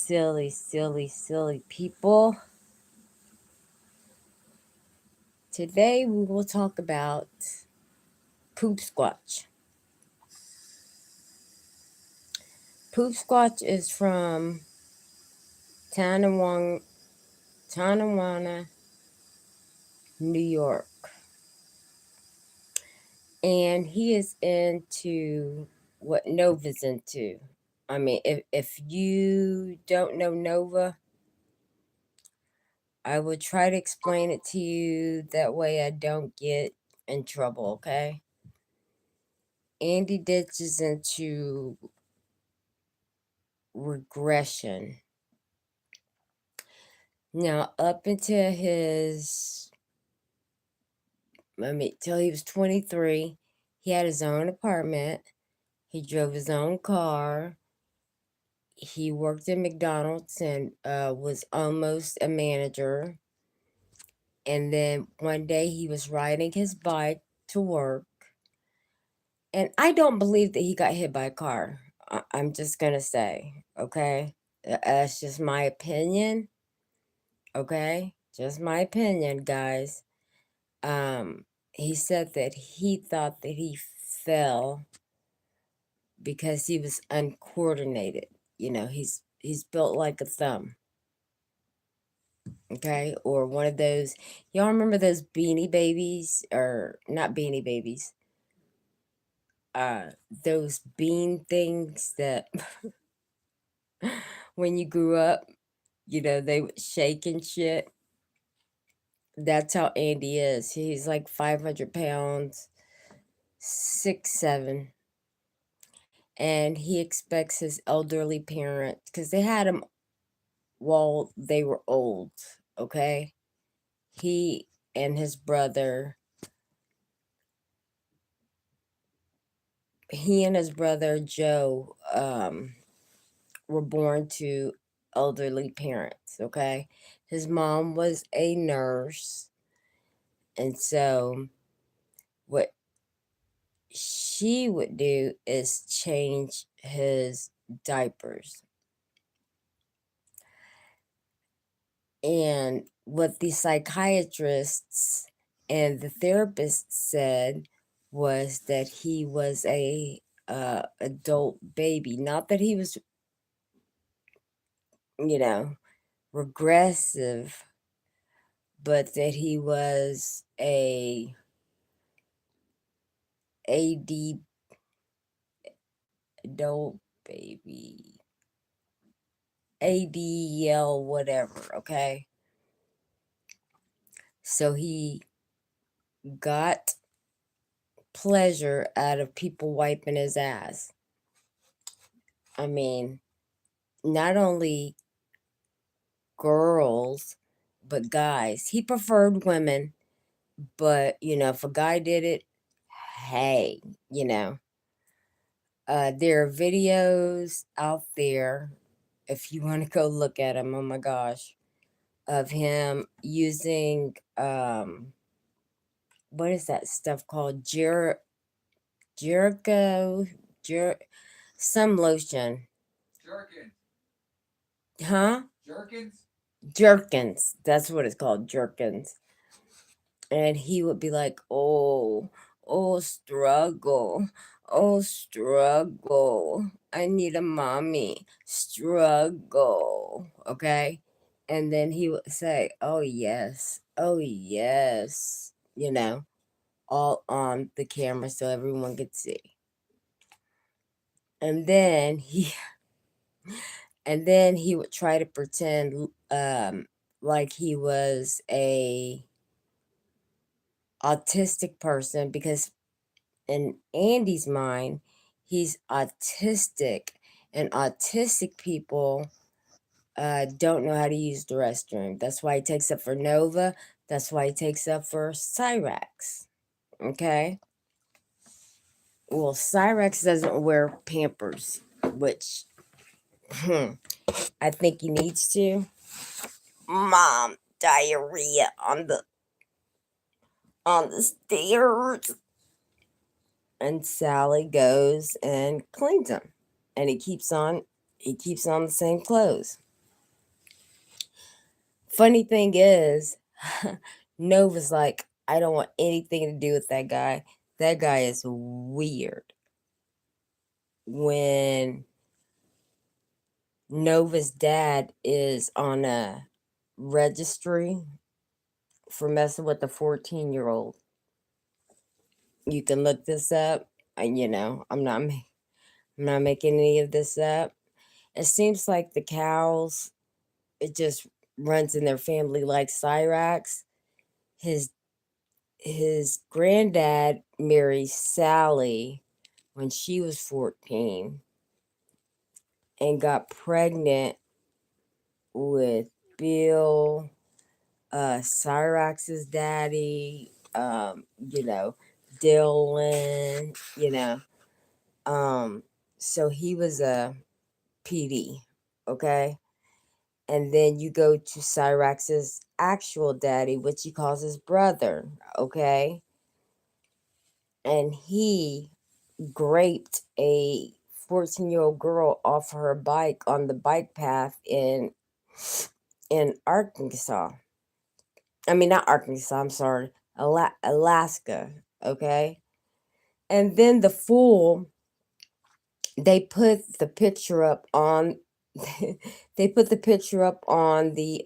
silly, silly, silly people. Today we will talk about POOPSQUATCH. POOPSQUATCH is from Tonawanda, New York. And he is into what Nova's into. I mean, if you don't know Nova, I will try to explain it to you. That way I don't get in trouble, okay? Andy Ditch is into regression. Now, up until till he was 23, he had his own apartment. He drove his own car. He worked at McDonald's and was almost a manager. And then one day he was riding his bike to work. And I don't believe that he got hit by a car. I'm just going to say, okay? That's just my opinion. Okay? Just my opinion, guys. He said that he thought that he fell because he was uncoordinated. You know, he's built like a thumb. Okay? Or one of those, y'all remember those Beanie Babies? Or not Beanie Babies. Those bean things that when you grew up, you know, they would shake and shit. That's how Andy is. He's like 500 pounds, 6'7". And he expects his elderly parents, because they had him while they were old, okay? He and his brother Joe were born to elderly parents, okay? His mom was a nurse, and so what she would do is change his diapers. And what the psychiatrists and the therapists said was that he was a adult baby. Not that he was, you know, regressive, but that he was a AD adult baby. ADL whatever, okay? So he got pleasure out of people wiping his ass. I mean, not only girls, but guys. He preferred women, but, you know, if a guy did it, hey, you know. There are videos out there, if you want to go look at them, oh my gosh, of him using, what is that stuff called? Some lotion. Jerkins. Huh? Jerkins? Jerkins. That's what it's called, Jerkins. And he would be like, oh, struggle. Oh, struggle. I need a mommy. Struggle. Okay? And then he would say, oh, yes. Oh, yes. You know, all on the camera so everyone could see. And then he would try to pretend like he was a autistic person, because in Andy's mind, he's autistic, and autistic people don't know how to use the restroom. That's why he takes up for Nova. That's why he takes up for Cyrax. Okay? Well, Cyrax doesn't wear Pampers, which I think he needs to. Mom, diarrhea on the stairs. And Sally goes and cleans him. And he keeps on the same clothes. Funny thing is, Nova's like, I don't want anything to do with that guy. That guy is weird. When Nova's dad is on a registry for messing with a 14-year-old. You can look this up. I'm not making any of this up. It seems like the cows, it just runs in their family like Cyrax. His granddad married Sally when she was 14 and got pregnant with Bill, Cyrax's daddy, Dylan, so he was a PD, okay? And then you go to Cyrax's actual daddy, which he calls his brother, okay? And he graped a 14-year-old girl off her bike on the bike path in Arkansas. I mean, not Arkansas, I'm sorry, Alaska, okay? And then the fool, they put the picture up on they put the picture up on the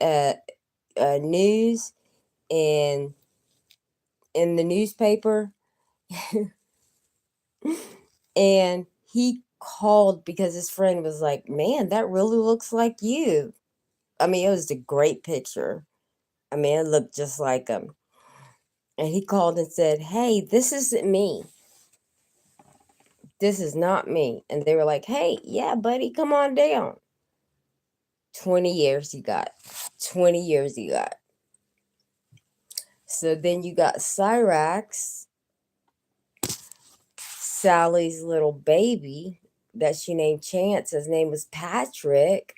news and in the newspaper. And he called because his friend was like, man, that really looks like you. I mean, it was a great picture. I mean, it looked just like him. And he called and said, hey, this isn't me. This is not me. And they were like, hey, yeah, buddy, come on down. 20 years he got. 20 years he got. So then you got Cyrax, Sally's little baby that she named Chance. His name was Patrick.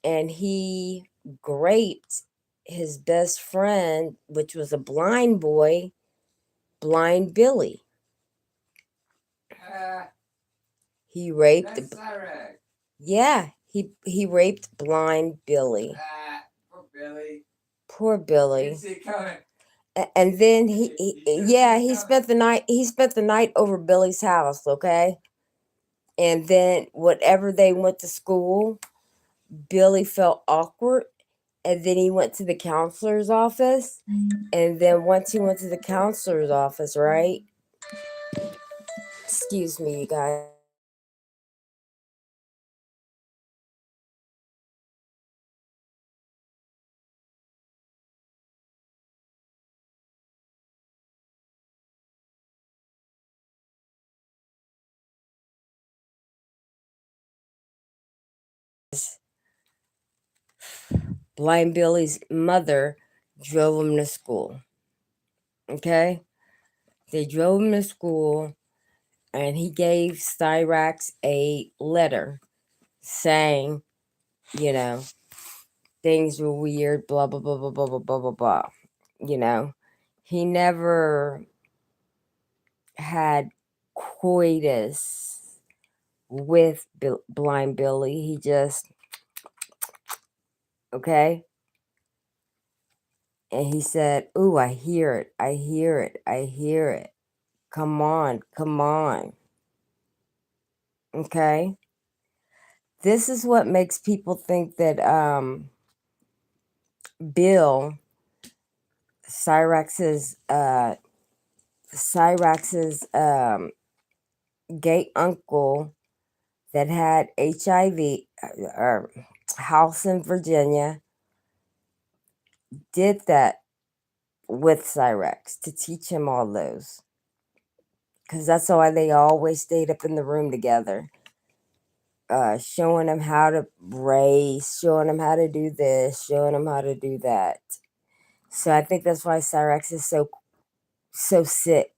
And he graped his best friend, which was a blind boy, Blind Billy. He raped. Yeah, he raped Blind Billy. Poor Billy. Poor Billy. Didn't see it coming. And then he spent the night. He spent the night over Billy's house. Okay. And then whatever they went to school, Billy felt awkward. And then he went to the counselor's office. And then once he went to the counselor's office, right? Excuse me, you guys. Blind Billy's mother drove him to school. Okay? They drove him to school, and he gave Cyrax a letter saying, things were weird, blah, blah, blah, blah, blah, blah, blah, blah, blah. He never had coitus with Blind Billy. He just, okay? And he said, ooh, I hear it, I hear it, I hear it. Come on, come on. Okay? This is what makes people think that Bill, Cyrax's gay uncle that had HIV, house in Virginia, did that with Cyrax to teach him all those. Because that's why they always stayed up in the room together. Showing him how to race, showing him how to do this, showing him how to do that. So I think that's why Cyrax is so sick.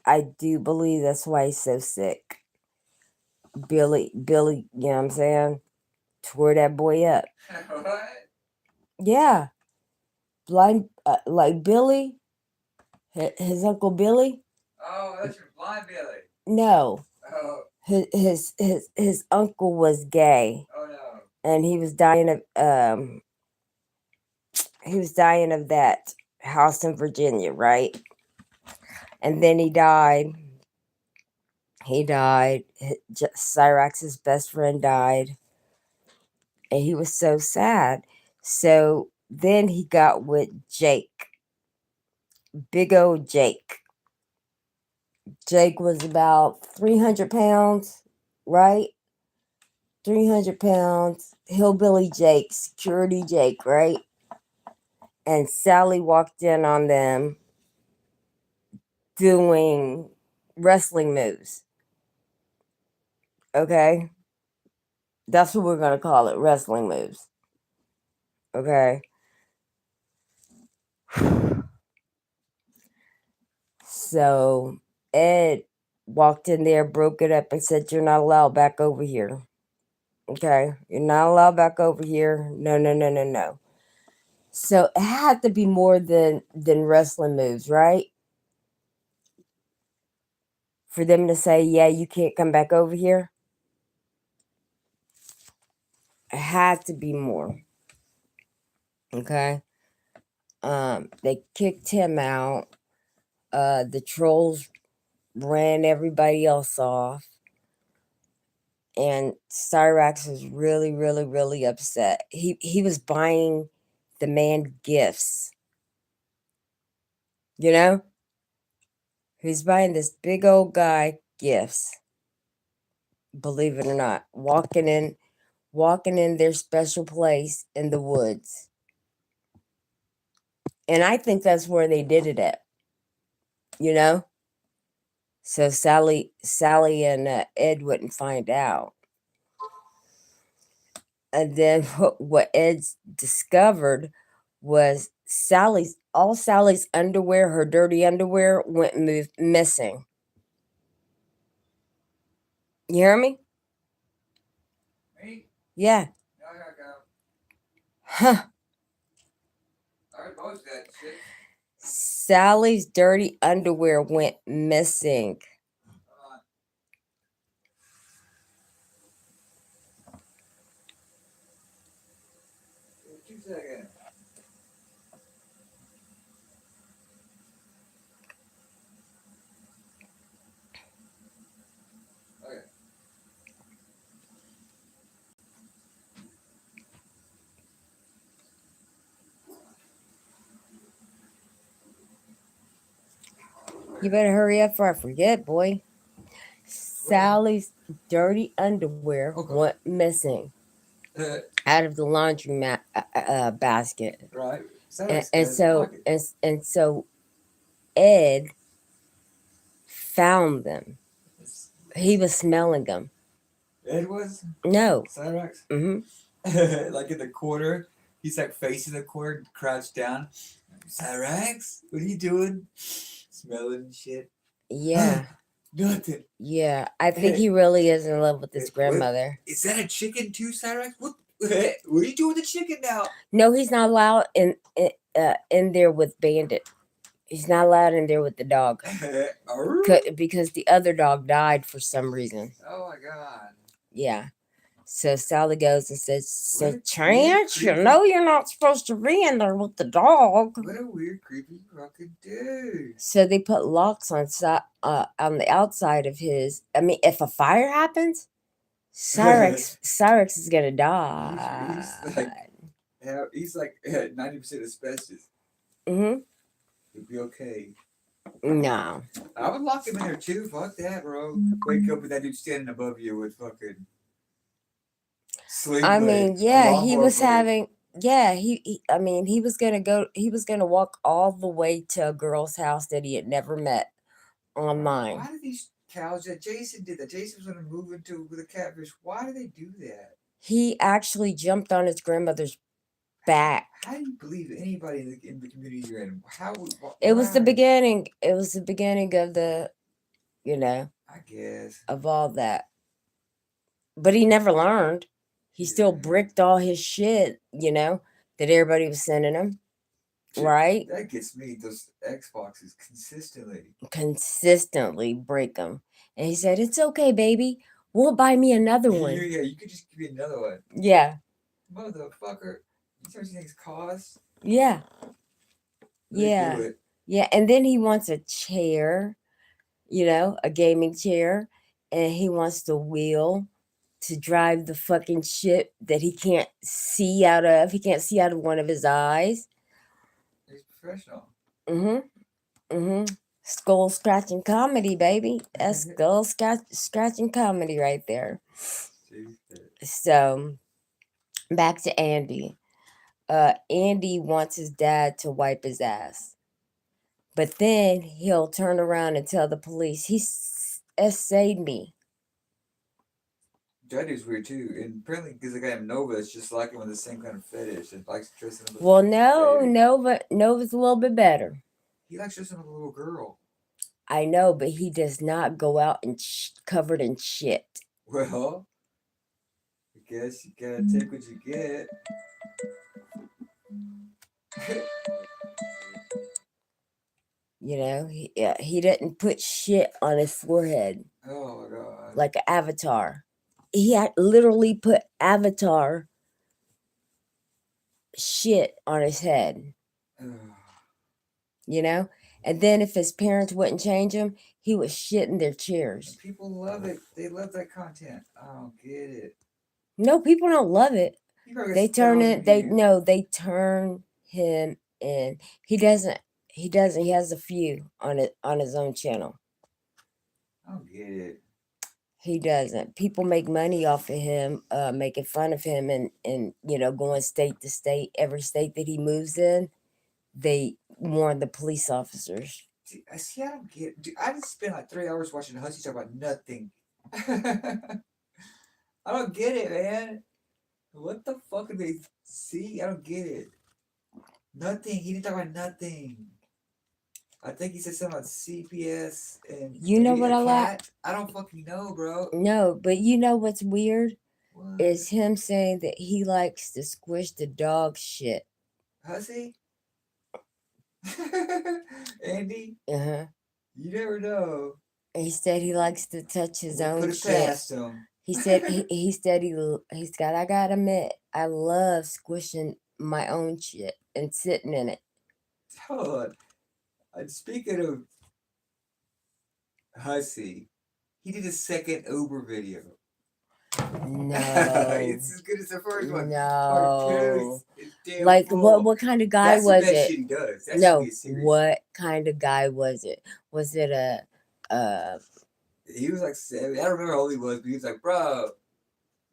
I do believe that's why he's so sick. Billy, you know what I'm saying? Tore that boy up. What? Yeah. Blind, like Billy, his Uncle Billy. Oh, that's your Blind Billy. No. Oh. His uncle was gay. Oh no. and he was dying of that house in Virginia, right? And then he died. Cyrax's best friend died, and he was so sad. So then he got with Jake, big old Jake. Jake was about 300 pounds, right? 300 pounds, hillbilly Jake, security Jake, right? And Sally walked in on them doing wrestling moves. Okay? That's what we're going to call it, wrestling moves. Okay? So Ed walked in there, broke it up, and said, "You're not allowed back over here. Okay? You're not allowed back over here. No, no, no, no, no." So it had to be more than wrestling moves, right? For them to say, "Yeah, you can't come back over here." It had to be more. Okay? They kicked him out. The trolls ran everybody else off. And Cyrax was really, really, really upset. He was buying the man gifts. You know? He's buying this big old guy gifts. Believe it or not. Walking in their special place in the woods. And I think that's where they did it at. You know? So Sally and Ed wouldn't find out. And then what Ed discovered was Sally's underwear, her dirty underwear, went missing. You hear me? Me? Yeah. No, I gotta go. Huh. I heard most of that shit. Sally's dirty underwear went missing. Hold on. 2 seconds. Okay. You better hurry up before I forget, boy. Sally's dirty underwear went missing out of the laundry basket. Right. And so Ed found them. He was smelling them. Ed was? No. Cyrax? Mm-hmm. Like in the corner. He's like facing the corner, crouched down. Cyrax? What are you doing? Smelling shit. Yeah. Nothing. Yeah. I think he really is in love with his grandmother. Is that a chicken too, Cyrax? What are you doing with the chicken now? No, he's not allowed in there with Bandit. He's not allowed in there with the dog. Because the other dog died for some reason. Oh my god. Yeah. So Sally goes and says, "So Chance, you know you're not supposed to be in there with the dog." What a weird, creepy fucking dude. So they put locks on the outside of his. I mean, if a fire happens, Cyrex is gonna die. He's like 90% asbestos. Mm-hmm. He'll be okay. No. I would lock him in there too. Fuck that, bro. Wake up with that dude standing above you with fucking sling. I mean, yeah, he was having. Yeah, I mean, he was gonna go. He was gonna walk all the way to a girl's house that he had never met online. Why do these cows that Jason did that? Jason was gonna move into with a catfish. Why do they do that? He actually jumped on his grandmother's back. How do you believe anybody in the community you're in? It was the beginning. It was the beginning of the, I guess, of all that. But he never learned. He still bricked all his shit, that everybody was sending him. Right? That gets me. Those Xboxes consistently break them. And he said, "It's okay, baby. We'll buy me another one." Yeah, you could just give me another one. Yeah. Motherfucker. You know what things cost? Yeah. They do Yeah. it. Yeah. And then he wants a chair, a gaming chair, and he wants the wheel to drive the fucking shit that he can't see out of. He can't see out of one of his eyes. He's professional. Skull scratching comedy, baby. That's skull scratching comedy right there. So back to Andy. Andy wants his dad to wipe his ass, but then he'll turn around and tell the police he essayed me. That is weird too, and apparently because the guy Nova is just like him with the same kind of fetish and likes dressing up. Well, no, Nova's a little bit better. He likes dressing up a little girl. I know, but he does not go out and covered in shit. Well, I guess you gotta take what you get. He didn't put shit on his forehead. Oh my god! Like an avatar. He had literally put avatar shit on his head. And then if his parents wouldn't change him, he would shit in their chairs. And people love it. They love that content. I don't get it. No, people don't love it. They turn it. They turn him in. He doesn't. He has a few on his own channel. I don't get it. He doesn't. People make money off of him, making fun of him, and going state to state. Every state that he moves in, they warn the police officers. See, I don't get. Dude, I just spent like 3 hours watching Hussy talk about nothing. I don't get it, man. What the fuck did they see? I don't get it. Nothing. He didn't talk about nothing. I think he said something about CPS and you know what I like. I don't fucking know, bro. No, but you know what's weird? What? Is him saying that he likes to squish the dog shit. Hussy? Andy? Uh-huh. You never know. He said he likes to touch his own put it shit. Past him. He said he's got. I gotta admit, I love squishing my own shit and sitting in it. Hold on. Speaking of Hussy, he did a second Uber video. No, it's as good as the first one. No, like full. What kind of guy That's was the best it? Shit he does. That No, what kind of guy was it? Was it a? He was like 7. I don't remember how old he was, but he was like, "Bro,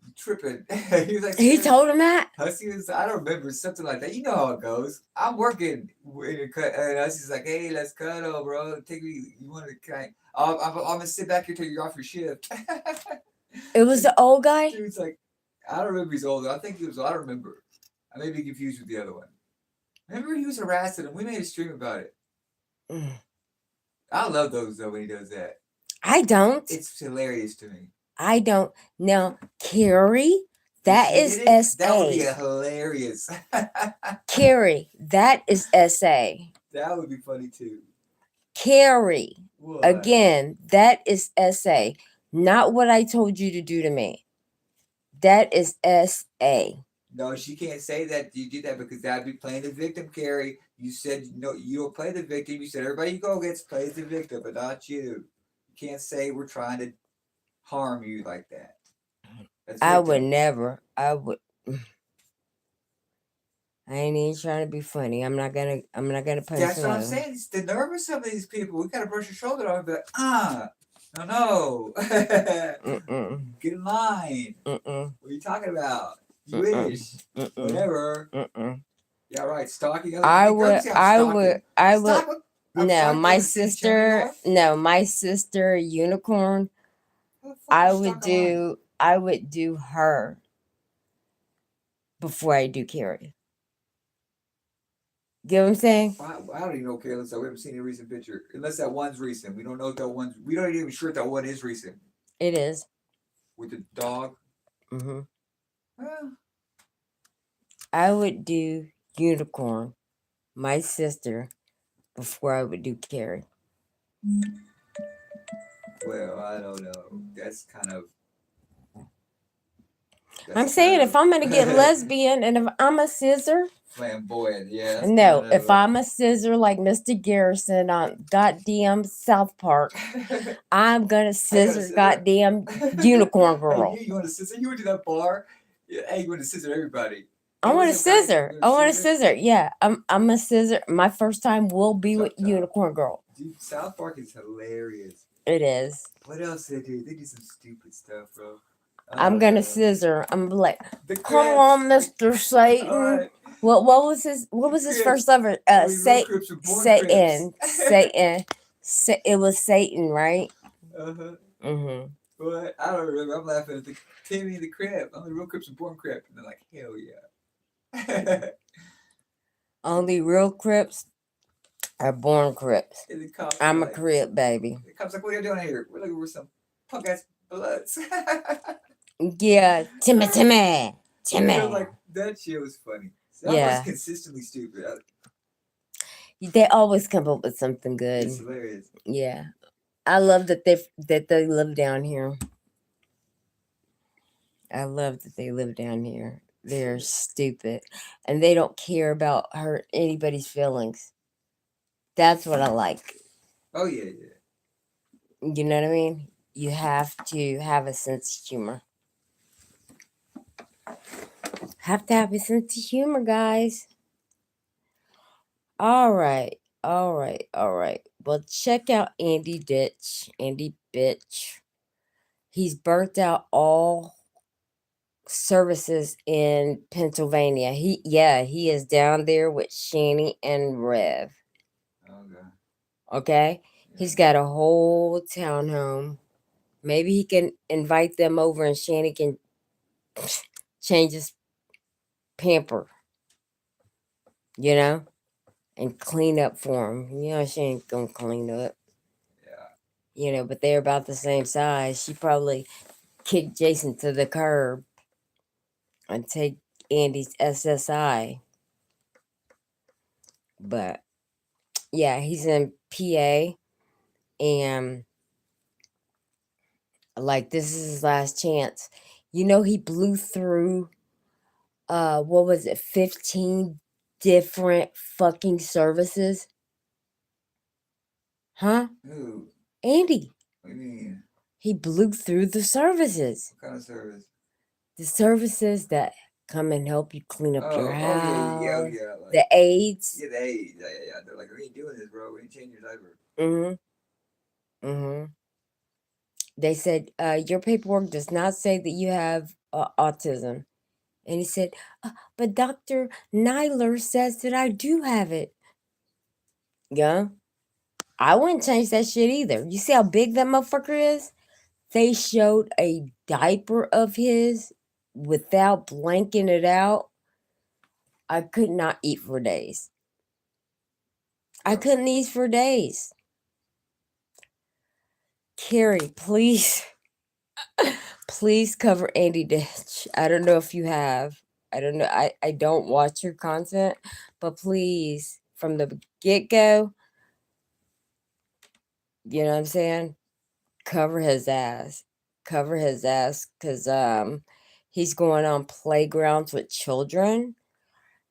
you tripping?" He was like, he told him that. Hussy was. I don't remember something like that. You know how it goes. I'm working in a cut, and Hussy's like, "Hey, let's cuddle, bro. Take me. You want to kind? I'm gonna sit back here till you're off your shift." It was the old guy? He was like, I don't remember he's older. I think he was, I don't remember. I may be confused with the other one. Remember he was harassing him. We made a stream about it. I love those though when he does that. I don't. It's hilarious to me. I don't. Now, Carrie, that is SA. That would be hilarious. Carrie, that is SA. That would be funny too. Carrie, what? Again, that is SA. Not what I told you to do to me. That is SA. No, she can't say that you did that because that'd be playing the victim, Carrie. You said no, you'll play the victim. You said everybody you go against plays the victim, but not you. You can't say we're trying to harm you like that. I would never. I would. I ain't even trying to be funny. I'm not gonna punch. That's what I'm saying. It's the nerve of some of these people. We gotta brush your shoulder off, but no. Get in line. What are you talking about? You wish. Whatever. Yeah, right. Stalking other people. I would. No, my sister. No, my sister, Unicorn. I would do her before I do Carrie. Get what I'm saying? I don't even know Carrie. We haven't seen a recent picture. Unless that one's recent. We don't know if that one's. We don't even sure if that one is recent. It is. With the dog. I would do Unicorn, my sister, before I would do Carrie. Well, I don't know. That's kind of. I'm saying if I'm gonna get lesbian and if I'm a scissor, flamboyant, yeah. No, if I'm a scissor like Mr. Garrison on goddamn South Park, I'm gonna scissor goddamn Unicorn Girl. Hey, you want to scissor? You went to that bar? Yeah, hey, you want to scissor everybody? I want a scissor. I want a scissor. Yeah, I'm a scissor. My first time will be with Unicorn Girl. Dude, South Park is hilarious. It is. What else do they do? They do some stupid stuff, bro. I'm gonna scissor. I'm like, come on, Mr. Satan. What was his first ever? Satan. Satan. It was Satan, right? But I don't remember. I'm laughing at the Timmy the Crip. Only real Crips are born Crip. And they're like, hell yeah. Only real Crips are born Crips. I'm a Crip, baby. The cops like, what are you doing here? We're looking for some punk ass bloods. Yeah, Timmy. Like, that shit was funny. That was consistently stupid. They always come up with something good. It's hilarious. Yeah. I love that they live down here. I love that they live down here. They're stupid. And they don't care about hurt anybody's feelings. That's what I like. Oh, yeah. You know what I mean? You have to have a sense of humor. Have to have a sense of humor, guys. All right. Well, check out Andy Bitch. He's burnt out all services in Pennsylvania. He is down there with Shani and Rev. Okay? Yeah. He's got a whole townhome. Maybe he can invite them over and Shani can change his pamper. You know? And clean up for him. You know, she ain't gonna clean up. Yeah. You know, but they're about the same size. She probably kick Jason to the curb and take Andy's SSI. But yeah, he's in PA and like this is his last chance. You know, he blew through 15 different fucking services? Huh? Who? Andy. What do you mean? He blew through the services. What kind of service? The services that come and help you clean up your house. Yeah. Like, the aides. Yeah, the aides. Yeah. They're like, we ain't doing this, bro. We ain't changing your diaper. They said, your paperwork does not say that you have autism. And he said, but Dr. Nyler says that I do have it. Yeah. I wouldn't change that shit either. You see how big that motherfucker is? They showed a diaper of his without blanking it out. I could not eat for days. I couldn't eat for days. Carrie, please cover Andy Ditch. I don't know if you have. I don't know. I don't watch your content, but please, from the get-go, you know what I'm saying? Cover his ass. Cover his ass because he's going on playgrounds with children.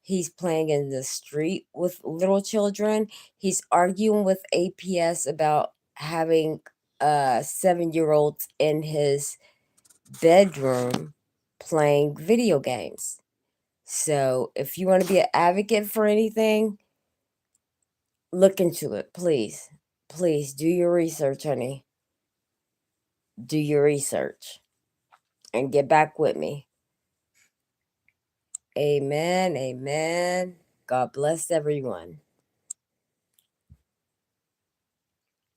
He's playing in the street with little children. He's arguing with APS about having 7-year-olds in his bedroom playing video games. So if you want to be an advocate for anything, look into it, please. Please do your research, honey. Do your research and get back with me. Amen. God bless everyone.